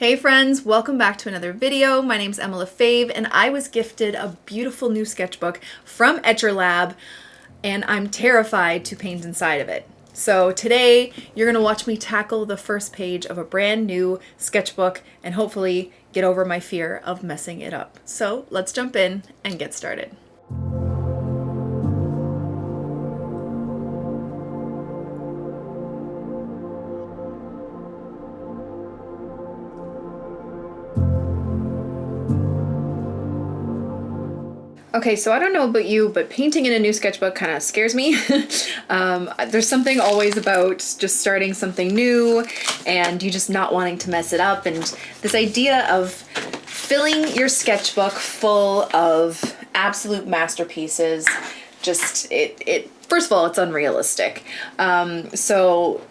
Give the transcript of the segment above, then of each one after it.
Hey friends, welcome back to another video. My name's Emma Lefebvre and I was gifted a beautiful new sketchbook from Etcher Lab and I'm terrified to paint inside of it. So today you're going to watch me tackle the first page of a brand new sketchbook and hopefully get over my fear of messing it up. So let's jump in and get started. Okay, so I don't know about you, but painting in a new sketchbook kind of scares me. There's something always about just starting something new and you just not wanting to mess it up. And this idea of filling your sketchbook full of absolute masterpieces, just, first of all, it's unrealistic. So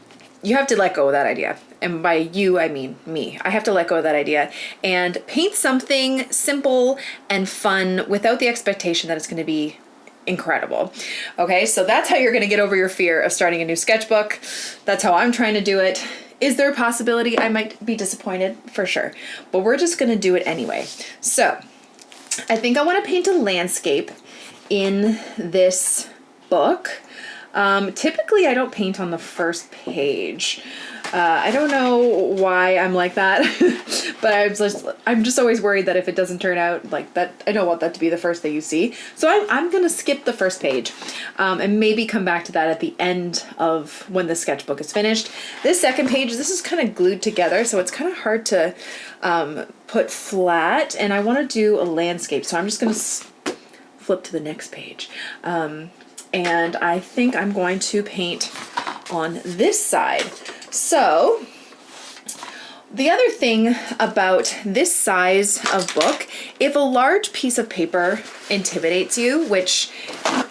you have to let go of that idea. And by you, I mean me. I have to let go of that idea and paint something simple and fun without the expectation that it's going to be incredible. Okay, so that's how you're going to get over your fear of starting a new sketchbook. That's how I'm trying to do it. Is there a possibility I might be disappointed? For sure. But we're just going to do it anyway. So I think I want to paint a landscape in this book. Typically I don't paint on the first page. I don't know why I'm like that, but I'm just always worried that if it doesn't turn out like that, I don't want that to be the first thing you see. So I'm gonna skip the first page, and maybe come back to that at the end of when the sketchbook is finished. This second page, this is kind of glued together, so it's kind of hard to put flat, and I want to do a landscape, so I'm just gonna flip to the next page. And I think I'm going to paint on this side. So the other thing about this size of book, if a large piece of paper intimidates you, which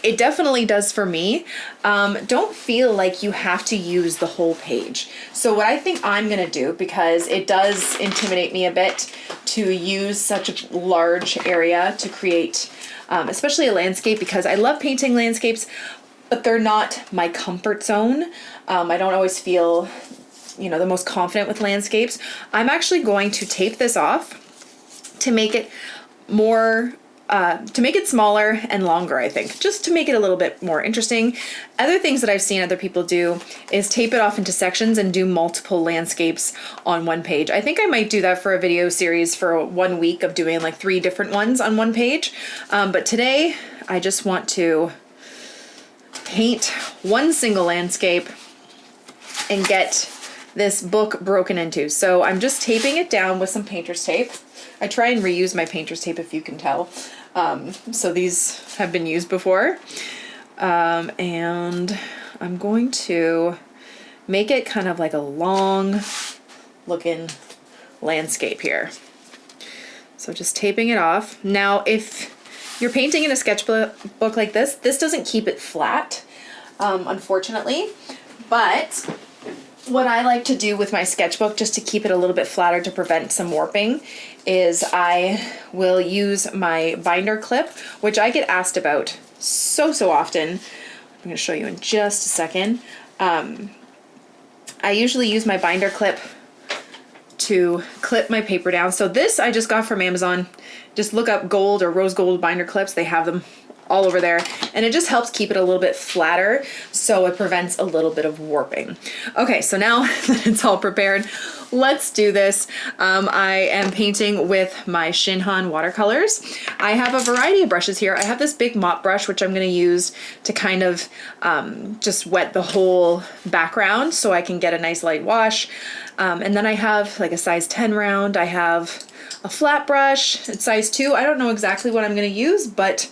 it definitely does for me, don't feel like you have to use the whole page. So what I think I'm gonna do, because it does intimidate me a bit to use such a large area to create especially a landscape, because I love painting landscapes, but they're not my comfort zone. I don't always feel, the most confident with landscapes. I'm actually going to tape this off to make it more, to make it smaller and longer, I think, just to make it a little bit more interesting. Other things that I've seen other people do is tape it off into sections and do multiple landscapes on one page. I think I might do that for a video series for 1 week of doing like 3 different ones on one page. But today I just want to paint one single landscape and get this book broken into. So I'm just taping it down with some painter's tape. I try and reuse my painter's tape, if you can tell. So these have been used before. And I'm going to make it kind of like a long looking landscape here. So just taping it off. Now, if you're painting in a sketchbook like this doesn't keep it flat, unfortunately, but what I like to do with my sketchbook, just to keep it a little bit flatter to prevent some warping, is I will use my binder clip, which I get asked about so often. I'm going to show you in just a second. I usually use my binder clip to clip my paper down. So this I just got from Amazon. Just look up gold or rose gold binder clips. They have them all over there, and it just helps keep it a little bit flatter, so it prevents a little bit of warping. Okay, so now that it's all prepared, let's do this. I am painting with my Shinhan watercolors. I have a variety of brushes here. I have this big mop brush, which I'm going to use to kind of just wet the whole background so I can get a nice light wash. And then I have like a size 10 round. I have a flat brush. It's size 2. I don't know exactly what I'm going to use, but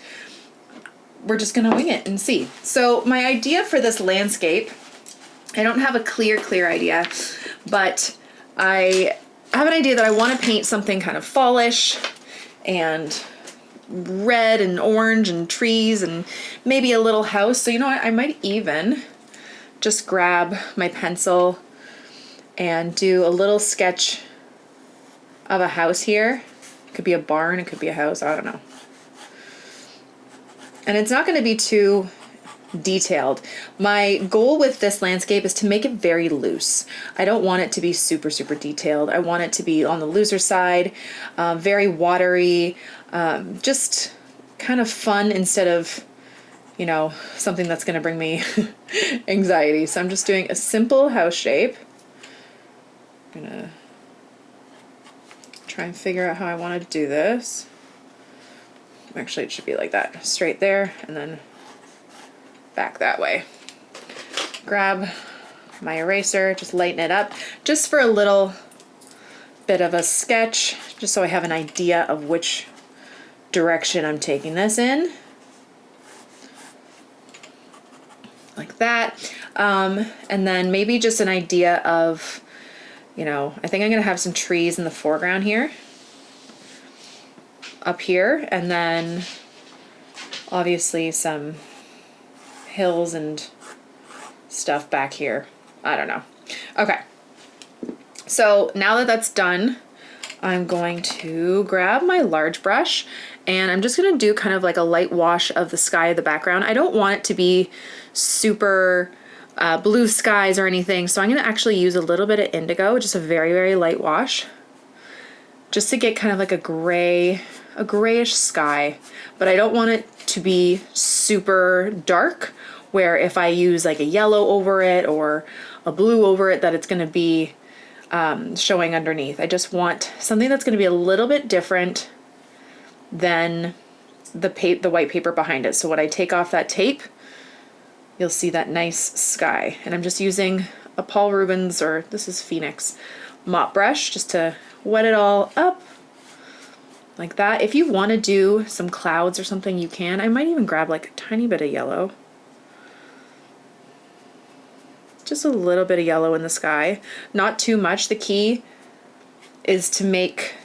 we're just gonna wing it and see. So my idea for this landscape, I don't have a clear idea, but I have an idea that I want to paint something kind of fallish and red and orange and trees and maybe a little house. So you know what, I might even just grab my pencil and do a little sketch of a house here. It could be a barn, it could be a house, I don't know. And it's not going to be too detailed. My goal with this landscape is to make it very loose. I don't want it to be super, super detailed. I want it to be on the looser side, very watery, just kind of fun instead of, you know, something that's going to bring me anxiety. So I'm just doing a simple house shape. I'm going to try and figure out how I want to do this. Actually, it should be like that, straight there, and then back that way. Grab my eraser, just lighten it up, just for a little bit of a sketch, just so I have an idea of which direction I'm taking this in. Like that. And then maybe just an idea of, you know, I think I'm gonna have some trees in the foreground here, up here, and then obviously some hills and stuff back here. I don't know. Okay. So now that that's done, I'm going to grab my large brush and I'm just going to do kind of like a light wash of the sky of the background. I don't want it to be super blue skies or anything. So I'm going to actually use a little bit of indigo, just a very, very light wash, just to get kind of like a grayish sky. But I don't want it to be super dark, where if I use like a yellow over it or a blue over it, that it's going to be showing underneath. I just want something that's going to be a little bit different than the white paper behind it. So when I take off that tape, you'll see that nice sky. And I'm just using a Paul Rubens, or this is Phoenix, mop brush, just to wet it all up like that. If you want to do some clouds or something, you can. I might even grab like a tiny bit of yellow. Just a little bit of yellow in the sky, not too much. The key is to make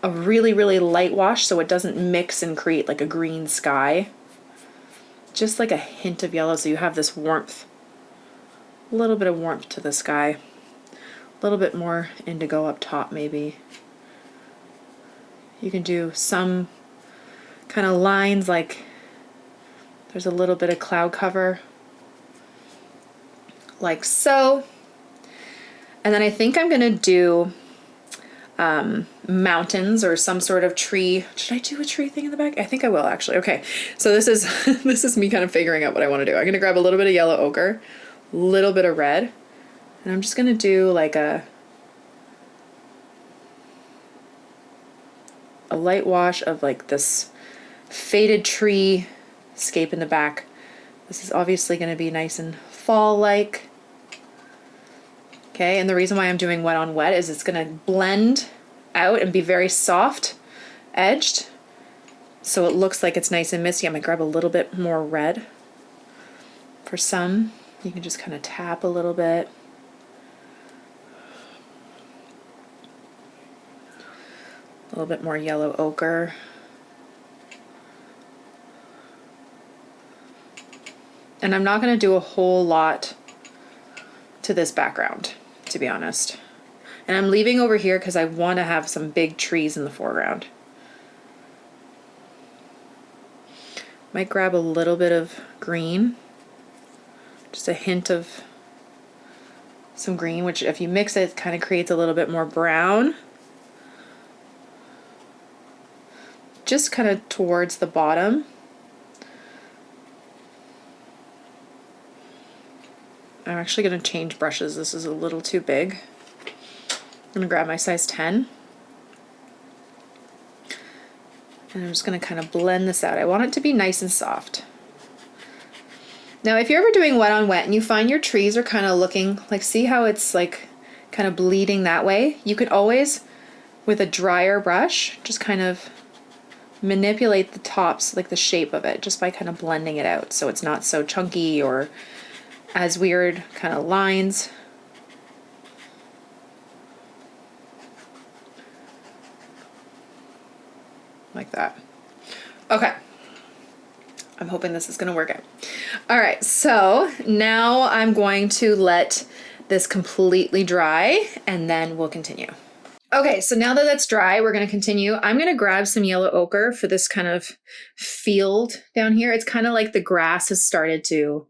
a really, really light wash so it doesn't mix and create like a green sky. Just like a hint of yellow so you have this warmth, a little bit of warmth to the sky. A little bit more indigo up top maybe. You can do some kind of lines, like there's a little bit of cloud cover, like so. And then I think I'm gonna do mountains or some sort of tree. Should I do a tree thing in the back? I think I will actually. Okay, so this is this is me kind of figuring out what I want to do. I'm gonna grab a little bit of yellow ochre, a little bit of red, and I'm just gonna do like a light wash of like this faded tree scape in the back. This is obviously gonna be nice and fall-like. Okay, and the reason why I'm doing wet on wet is it's gonna blend out and be very soft edged, so it looks like it's nice and misty. I'm gonna grab a little bit more red. For some, you can just kind of tap a little bit. A little bit more yellow ochre. And I'm not gonna do a whole lot to this background, to be honest. And I'm leaving over here because I want to have some big trees in the foreground. Might grab a little bit of green, just a hint of some green, which if you mix it, kind of creates a little bit more brown. Just kind of towards the bottom. I'm actually going to change brushes. This is a little too big. I'm going to grab my size 10. And I'm just going to kind of blend this out. I want it to be nice and soft. Now, if you're ever doing wet on wet and you find your trees are kind of looking like, see how it's like kind of bleeding that way? You could always, with a drier brush, just kind of manipulate the tops, like the shape of it, just by kind of blending it out so it's not so chunky or as weird kind of lines. Like that. Okay. I'm hoping this is going to work out. All right, so now I'm going to let this completely dry and then we'll continue. Okay, so now that that's dry, we're going to continue. I'm going to grab some yellow ochre for this kind of field down here. It's kind of like the grass has started to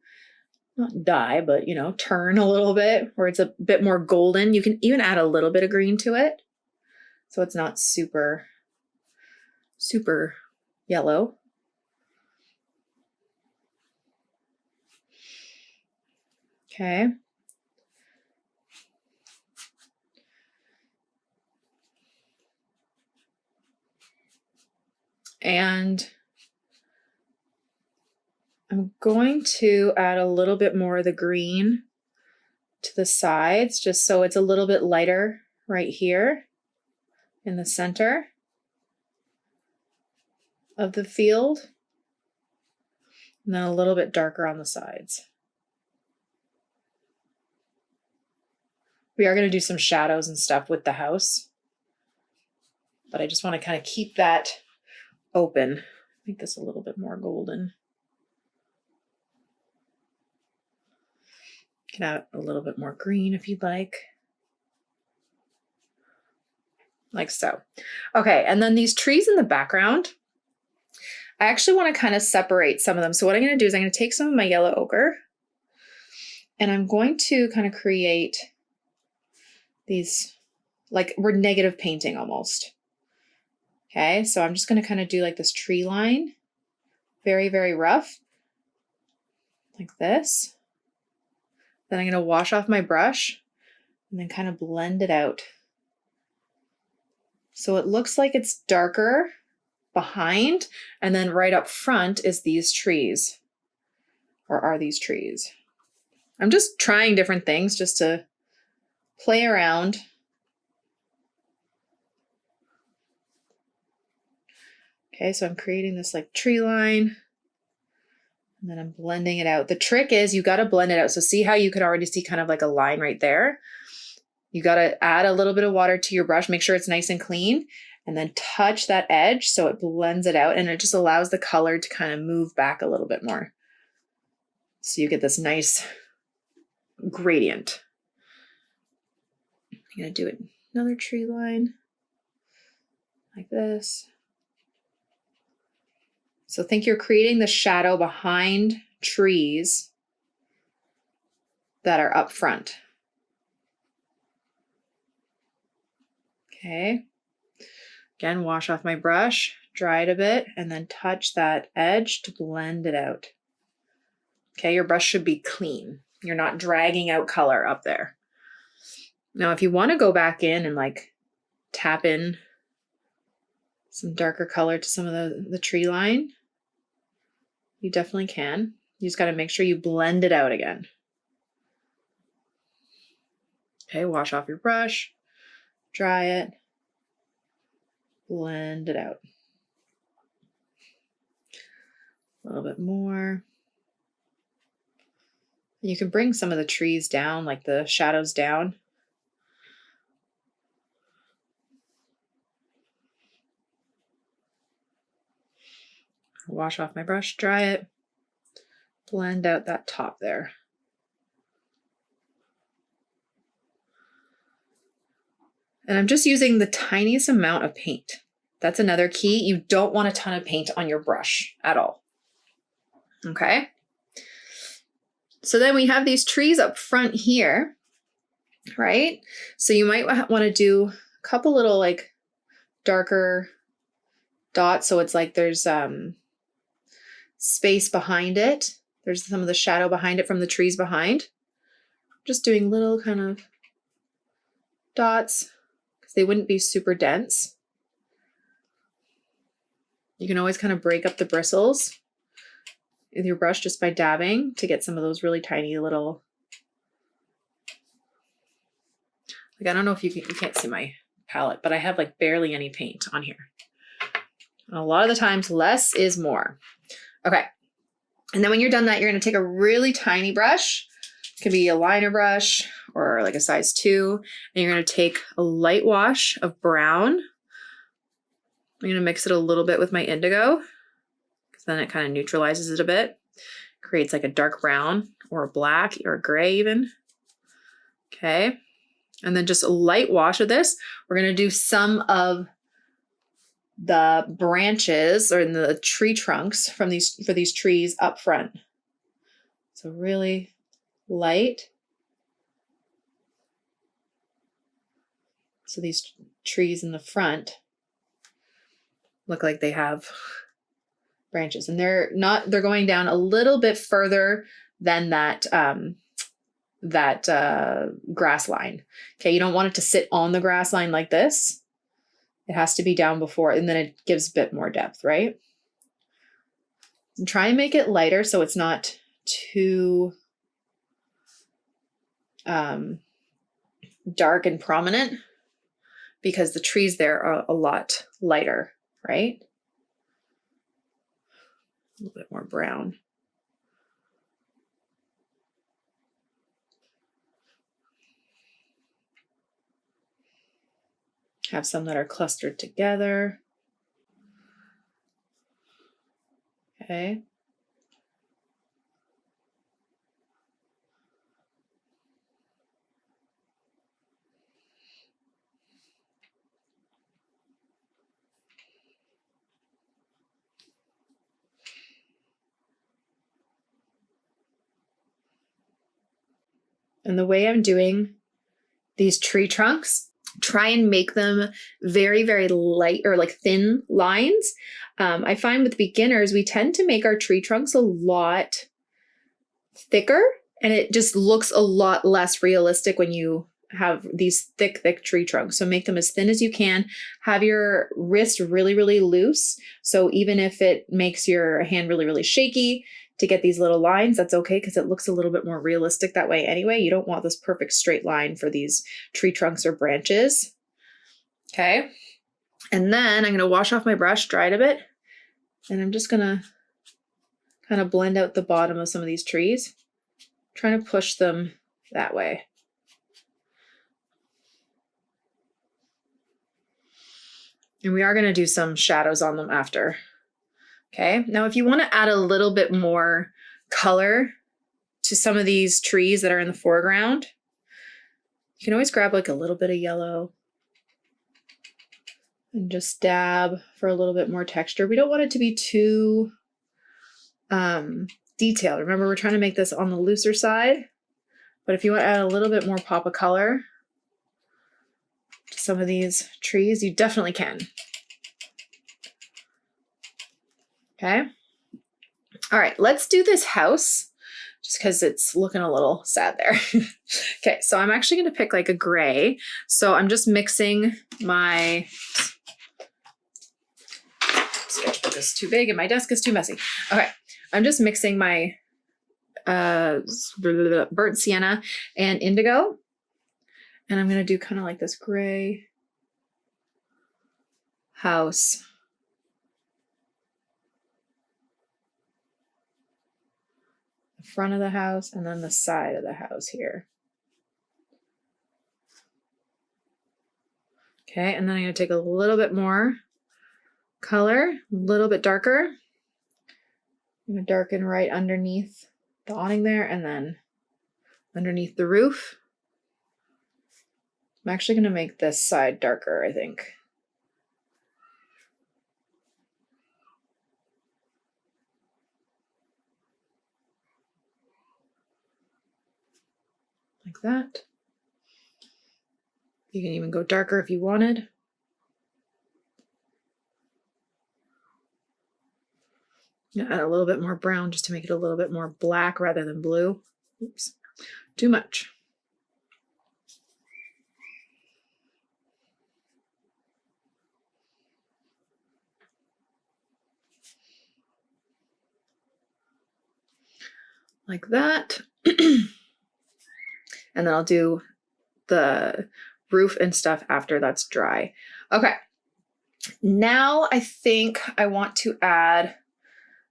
not dye, but you know, turn a little bit where it's a bit more golden. You can even add a little bit of green to it, so it's not super, super yellow. Okay. And I'm going to add a little bit more of the green to the sides, just so it's a little bit lighter right here in the center of the field, and then a little bit darker on the sides. We are going to do some shadows and stuff with the house, but I just want to kind of keep that open. Make this a little bit more golden. You can add a little bit more green if you'd like so. Okay, and then these trees in the background, I actually want to kind of separate some of them. So what I'm going to do is I'm going to take some of my yellow ochre and I'm going to kind of create these, like we're negative painting almost. Okay, so I'm just going to kind of do like this tree line, very, very rough, like this. Then I'm going to wash off my brush and then kind of blend it out. So it looks like it's darker behind, and then right up front is these trees, or are these trees. I'm just trying different things just to play around. Okay, so I'm creating this like tree line, and then I'm blending it out. The trick is you got to blend it out. So see how you could already see kind of like a line right there? You got to add a little bit of water to your brush, make sure it's nice and clean, and then touch that edge so it blends it out, and it just allows the color to kind of move back a little bit more. So you get this nice gradient. I'm going to do another tree line like this. So think you're creating the shadow behind trees that are up front. Okay. Again, wash off my brush, dry it a bit, and then touch that edge to blend it out. Okay, your brush should be clean. You're not dragging out color up there. Now, if you want to go back in and like tap in some darker color to some of the tree line, you definitely can. You just got to make sure you blend it out again. Okay, wash off your brush, dry it, blend it out. A little bit more. You can bring some of the trees down, like the shadows down. Wash off my brush, dry it, blend out that top there. And I'm just using the tiniest amount of paint. That's another key. You don't want a ton of paint on your brush at all. Okay. So then we have these trees up front here, right? So you might want to do a couple little like darker dots. So it's like there's space behind it. There's some of the shadow behind it from the trees behind. Just doing little kind of dots because they wouldn't be super dense. You can always kind of break up the bristles with your brush just by dabbing to get some of those really tiny little, like, I don't know if you can't see my palette, but I have like barely any paint on here. And a lot of the times less is more. Okay. And then when you're done that, you're going to take a really tiny brush. It could be a liner brush or like a size 2. And you're going to take a light wash of brown. I'm going to mix it a little bit with my indigo because then it kind of neutralizes it a bit. Creates like a dark brown or a black or a gray even. Okay. And then just a light wash of this. We're going to do some of the branches or in the tree trunks from these trees up front. So really light. So these trees in the front look like they have branches, and they're going down a little bit further than that grass line. Okay, you don't want it to sit on the grass line like this. It has to be down before, and then it gives a bit more depth, right? And try and make it lighter so it's not too dark and prominent, because the trees there are a lot lighter, right? A little bit more brown. Have some that are clustered together. Okay. And the way I'm doing these tree trunks, try and make them very, very light or like thin lines. I find with beginners, we tend to make our tree trunks a lot thicker, and it just looks a lot less realistic when you have these thick tree trunks. So make them as thin as you can. Have your wrist really, really loose. So even if it makes your hand really, really shaky to get these little lines, that's okay, because it looks a little bit more realistic that way anyway. You don't want this perfect straight line for these tree trunks or branches. Okay. And then I'm going to wash off my brush, dry it a bit, and I'm just going to kind of blend out the bottom of some of these trees, trying to push them that way. And we are going to do some shadows on them after. Okay, now if you want to add a little bit more color to some of these trees that are in the foreground, you can always grab like a little bit of yellow and just dab for a little bit more texture. We don't want it to be too detailed. Remember, we're trying to make this on the looser side, but if you want to add a little bit more pop of color to some of these trees, you definitely can. Okay. All right, let's do this house just because it's looking a little sad there. Okay, so I'm actually going to pick like a gray. So I'm just mixing my sketchbook is too big and my desk is too messy. Okay, I'm just mixing my burnt sienna and indigo. And I'm going to do kind of like this gray house. The front of the house and then the side of the house here. Okay, and then I'm going to take a little bit more color, a little bit darker. I'm going to darken right underneath the awning there and then underneath the roof. I'm actually going to make this side darker, I think. Like that. You can even go darker if you wanted. Add a little bit more brown just to make it a little bit more black rather than blue. Oops, too much. Like that. And then I'll do the roof and stuff after that's dry. Okay. Now I think I want to add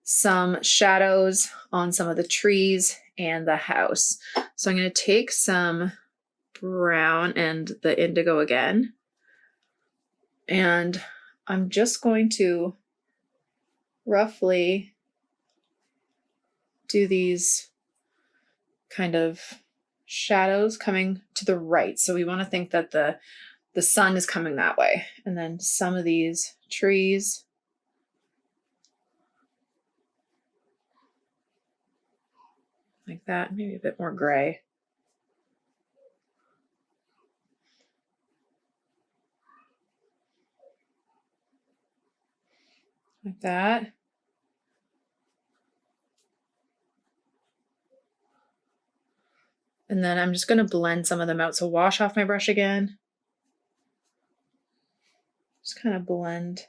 some shadows on some of the trees and the house. So I'm going to take some brown and the indigo again. And I'm just going to roughly do these kind of shadows coming to the right. So we want to think that the sun is coming that way. And then some of these trees like that, maybe a bit more gray. Like that. And then I'm just going to blend some of them out. So wash off my brush again. Just kind of blend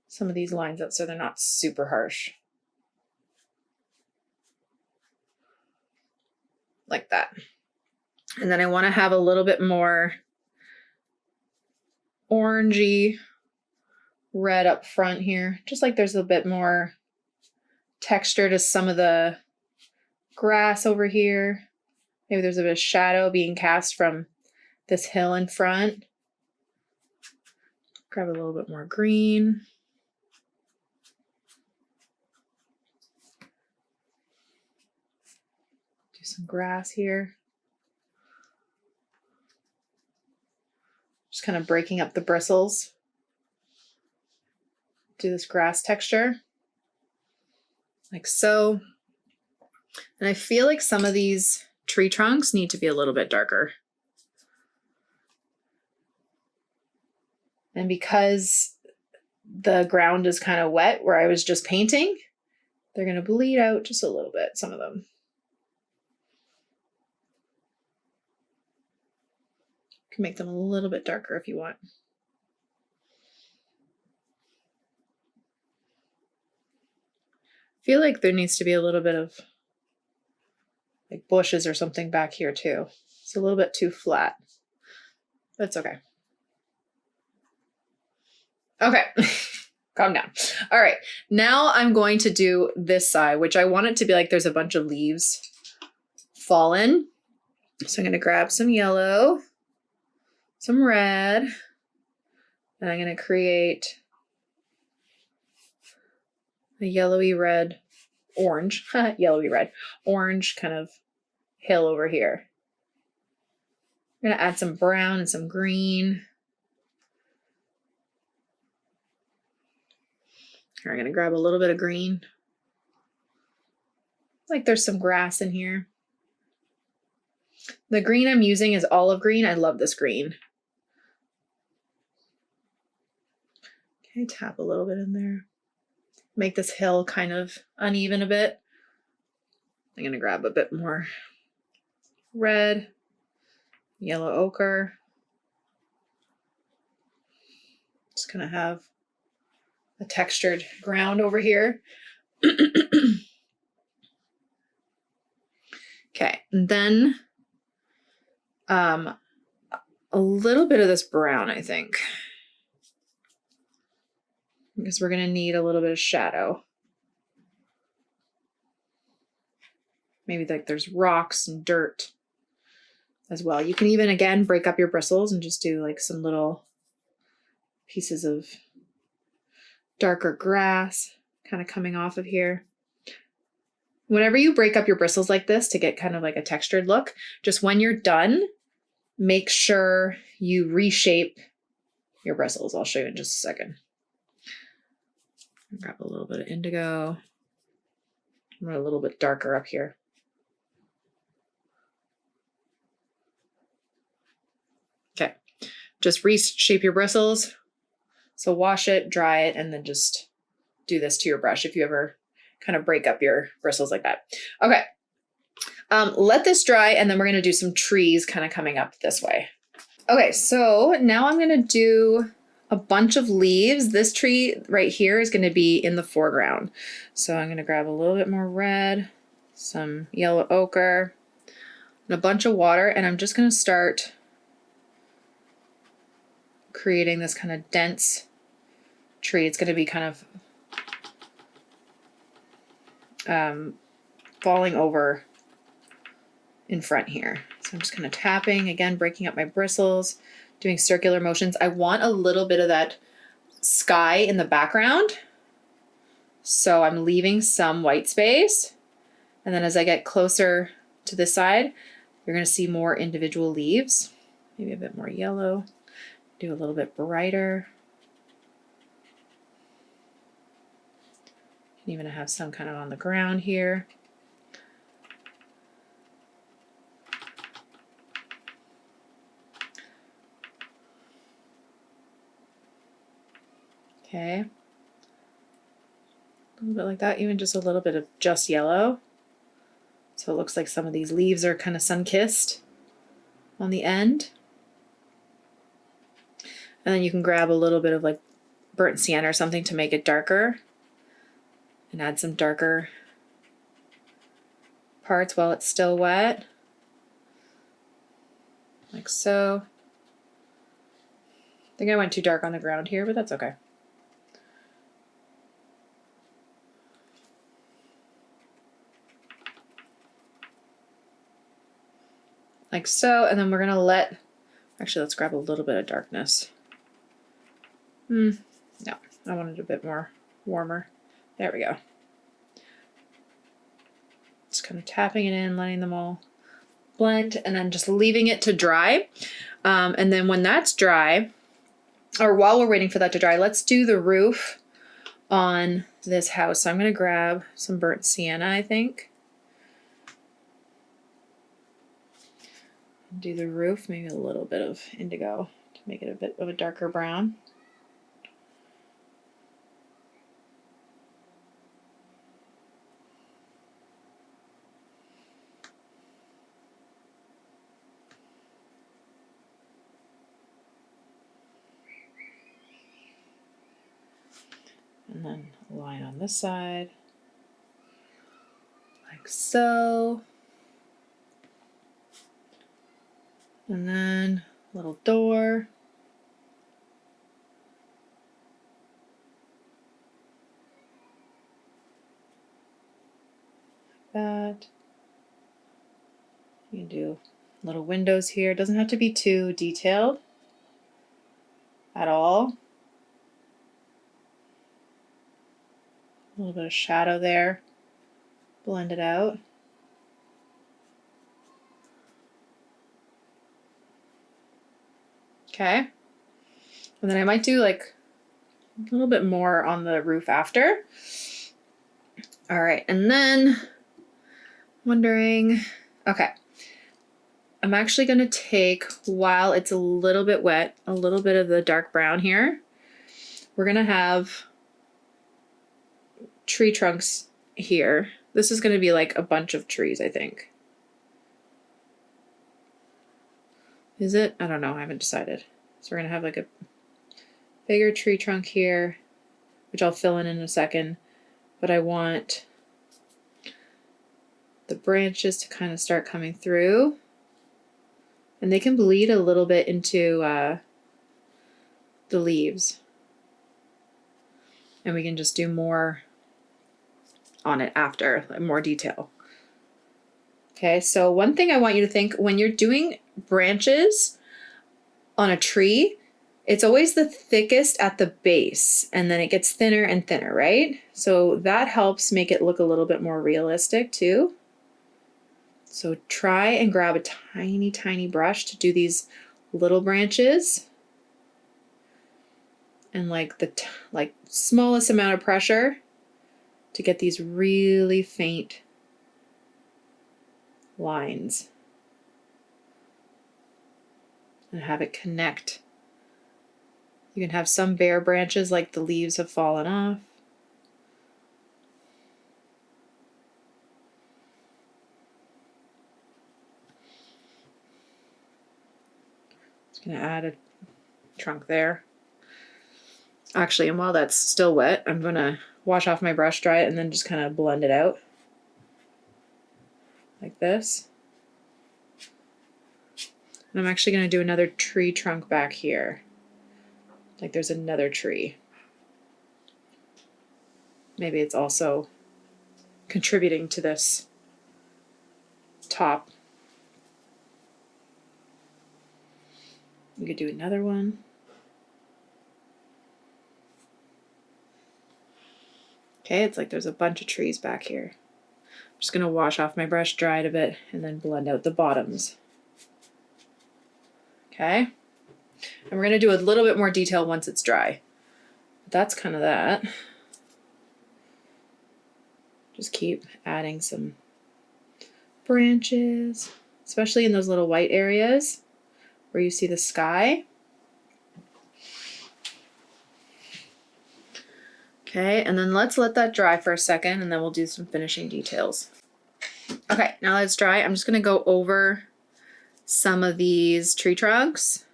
some of these lines out so they're not super harsh. Like that. And then I want to have a little bit more orangey red up front here. Just like there's a bit more texture to some of the grass over here. Maybe there's a bit of shadow being cast from this hill in front. Grab a little bit more green. Do some grass here. Just kind of breaking up the bristles. Do this grass texture. Like so. And I feel like some of these tree trunks need to be a little bit darker. And because the ground is kind of wet where I was just painting, they're going to bleed out just a little bit, some of them. You can make them a little bit darker if you want. I feel like there needs to be a little bit of like bushes or something back here too. It's a little bit too flat. That's okay. Okay, calm down. All right, now I'm going to do this side, which I want it to be like there's a bunch of leaves fallen. So I'm going to grab some yellow, some red, and I'm going to create a yellowy red, orange, yellowy red, orange kind of hill over here. I'm going to add some brown and some green. Here, I'm going to grab a little bit of green. Like there's some grass in here. The green I'm using is olive green. I love this green. Okay, tap a little bit in there. Make this hill kind of uneven a bit. I'm going to grab a bit more red, yellow ochre. Just going to have a textured ground over here. Okay, and then a little bit of this brown, I think, because we're going to need a little bit of shadow. Maybe like there's rocks and dirt as well. You can even, again, break up your bristles and just do like some little pieces of darker grass kind of coming off of here. Whenever you break up your bristles like this to get kind of like a textured look, just when you're done, make sure you reshape your bristles. I'll show you in just a second. Grab a little bit of indigo. I'm a little bit darker up here. Okay, just reshape your bristles. So wash it, dry it, and then just do this to your brush if you ever kind of break up your bristles like that. Okay, let this dry, and then we're gonna do some trees kind of coming up this way. Okay, so now I'm gonna do a bunch of leaves. This tree right here is gonna be in the foreground. So I'm gonna grab a little bit more red, some yellow ochre, and a bunch of water, and I'm just gonna start creating this kind of dense tree. It's gonna be kind of falling over in front here. So I'm just kind of tapping, again, breaking up my bristles, doing circular motions. I want a little bit of that sky in the background. So I'm leaving some white space. And then as I get closer to this side, you're gonna see more individual leaves, maybe a bit more yellow, do a little bit brighter. You can even have some kind of on the ground here. Okay. A little bit like that, even just a little bit of just yellow. So it looks like some of these leaves are kind of sun-kissed on the end. And then you can grab a little bit of like burnt sienna or something to make it darker and add some darker parts while it's still wet. Like so. I think I went too dark on the ground here, but that's okay. Like so, and then we're gonna actually let's grab a little bit of darkness. No, I wanted a bit more warmer. There we go. Just kind of tapping it in, letting them all blend, and then just leaving it to dry. And then when that's dry, or while we're waiting for that to dry, let's do the roof on this house. So I'm gonna grab some burnt sienna, I think. Do the roof, maybe a little bit of indigo to make it a bit of a darker brown. And then a line on this side, like so. And then a little door. Like that. You can do little windows here. It doesn't have to be too detailed at all. A little bit of shadow there. Blend it out. Okay. And then I might do like a little bit more on the roof after. All right, and then wondering, okay, I'm actually gonna take, while it's a little bit wet, a little bit of the dark brown here. We're gonna have tree trunks here. This is gonna be like a bunch of trees, I think. Is it? I don't know, I haven't decided. So we're gonna have like a bigger tree trunk here, which I'll fill in a second, but I want the branches to kind of start coming through, and they can bleed a little bit into the leaves, and we can just do more on it after, like more detail. Okay, so one thing I want you to think when you're doing branches on a tree, it's always the thickest at the base, and then it gets thinner and thinner, right? So that helps make it look a little bit more realistic too. So try and grab a tiny, tiny brush to do these little branches, and like the smallest amount of pressure to get these really faint lines and have it connect. You can have some bare branches like the leaves have fallen off. Just gonna add a trunk there. Actually, and while that's still wet, I'm gonna wash off my brush, dry it, and then just kind of blend it out like this. And I'm actually gonna do another tree trunk back here. Like there's another tree. Maybe it's also contributing to this top. You could do another one. Okay, it's like there's a bunch of trees back here. I'm just gonna wash off my brush, dry it a bit, and then blend out the bottoms. Okay, and we're gonna do a little bit more detail once it's dry. But that's kind of that. Just keep adding some branches, especially in those little white areas where you see the sky. Okay, and then let's let that dry for a second and then we'll do some finishing details. Okay, now that it's dry, I'm just gonna go over some of these tree trunks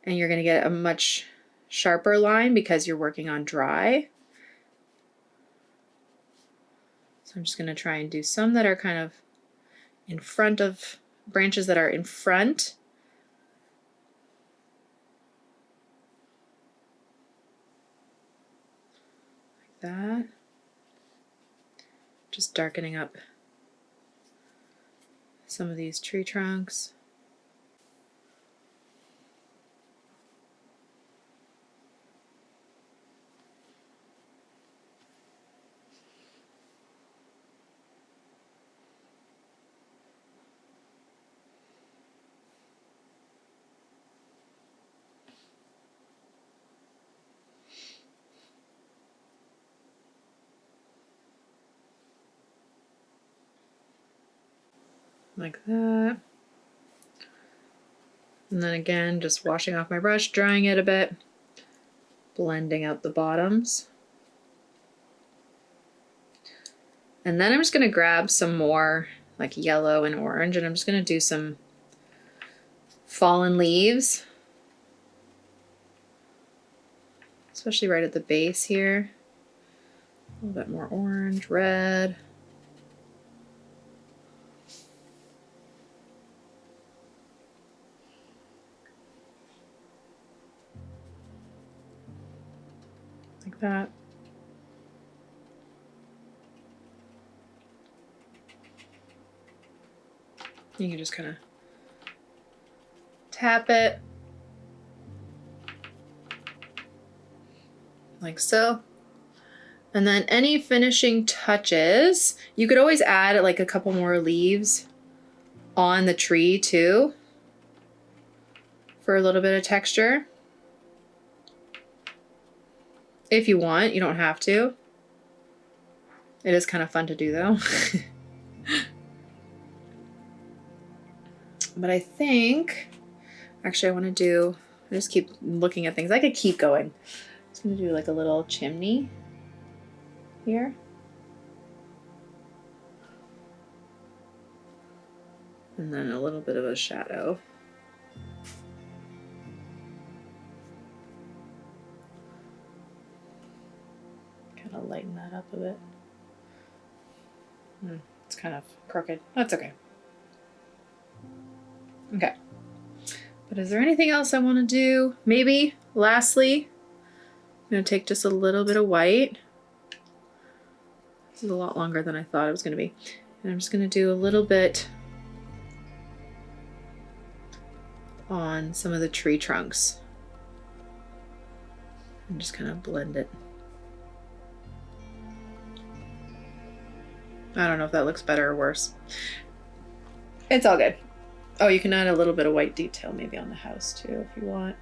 and you're gonna get a much sharper line because you're working on dry. So I'm just gonna try and do some that are kind of in front of branches that are in front. Like that. Just darkening up some of these tree trunks. Like that. And then again, just washing off my brush, drying it a bit, blending out the bottoms. And then I'm just gonna grab some more like yellow and orange and I'm just gonna do some fallen leaves, especially right at the base here. A little bit more orange, red. Like that. You can just kind of tap it like so. And then any finishing touches, you could always add like a couple more leaves on the tree too for a little bit of texture. If you want, you don't have to. It is kind of fun to do though. But I think, actually I want to do, I just keep looking at things. I could keep going. I'm just going to do like a little chimney here. And then a little bit of a shadow. Kind of lighten that up a bit. It's kind of crooked. That's okay. Okay. But is there anything else I want to do? Maybe, lastly, I'm going to take just a little bit of white. This is a lot longer than I thought it was going to be. And I'm just going to do a little bit on some of the tree trunks. And just kind of blend it. I don't know if that looks better or worse. It's all good. Oh, you can add a little bit of white detail maybe on the house too if you want.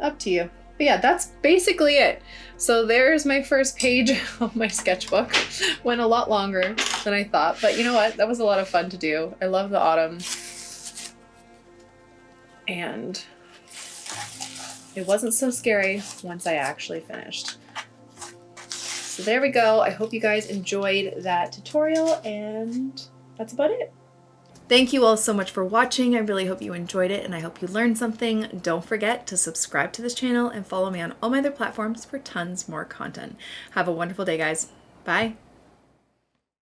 Up to you. But yeah, that's basically it. So there's my first page of my sketchbook. Went a lot longer than I thought, but you know what? That was a lot of fun to do. I love the autumn. And it wasn't so scary once I actually finished. So there we go. I hope you guys enjoyed that tutorial and that's about it. Thank you all so much for watching. I really hope you enjoyed it and I hope you learned something. Don't forget to subscribe to this channel and follow me on all my other platforms for tons more content. Have a wonderful day, guys. Bye.